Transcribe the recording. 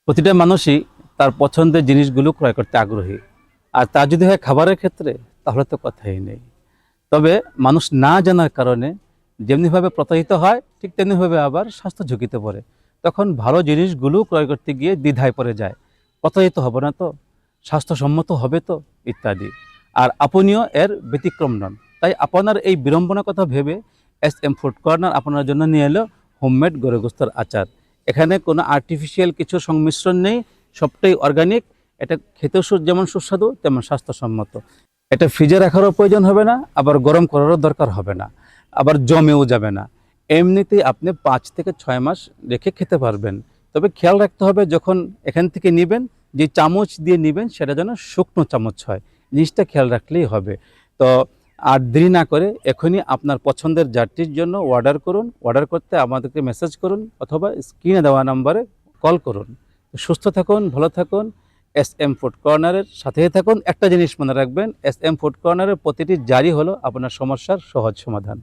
প্রতিটা মানুষই তার পছন্দের জিনিসগুলো ক্রয় করতে আগ্রহী। আর তা যদি হয় খাবারের ক্ষেত্রে, তাহলে তো কথাই নেই। তবে মানুষ না জানার কারণে যেমনিভাবে প্রতারিত হয়, ঠিক তেমনিভাবে আবার স্বাস্থ্য ঝুঁকিতে পড়ে। তখন ভালো জিনিসগুলো ক্রয় করতে গিয়ে দ্বিধায় পড়ে যায়, প্রতারিত হবে না তো, স্বাস্থ্যসম্মত হবে তো, ইত্যাদি। আর আপনিও এর ব্যতিক্রম নন। তাই আপনার এই বিড়ম্বনার কথা ভেবে এস এম ফুড কর্নার আপনার জন্য নিয়ে এলো হোমমেড গরুর গোস্তের আচার। এখানে কোনো আর্টিফিশিয়াল কিছু সংমিশ্রণ নেই, সবটাই অর্গানিক। এটা খেতেও যেমন সুস্বাদু, তেমন স্বাস্থ্যসম্মত। এটা ফ্রিজে রাখারও প্রয়োজন হবে না, আবার গরম করারও দরকার হবে না, আবার জমেও যাবে না। এমনিতেই আপনি 5 থেকে 6 মাস রেখে খেতে পারবেন। তবে খেয়াল রাখতে হবে, যখন এখান থেকে নেবেন, যে চামচ দিয়ে নেবেন সেটা যেন শুকনো চামচ হয়। জিনিসটা খেয়াল রাখলেই হবে। তো আর দেরি না করে এখনই আপনার পছন্দের জারটির জন্য অর্ডার করুন। অর্ডার করতে আমাদেরকে মেসেজ করুন অথবা স্ক্রিনে দেওয়া নাম্বারে কল করুন। সুস্থ থাকুন, ভালো থাকুন, এস এম ফুড কর্নারের সাথেই থাকুন। একটা জিনিস মনে রাখবেন, এস এম ফুড কর্নারের প্রতিটি জারি হলো আপনার সমস্যার সহজ সমাধান।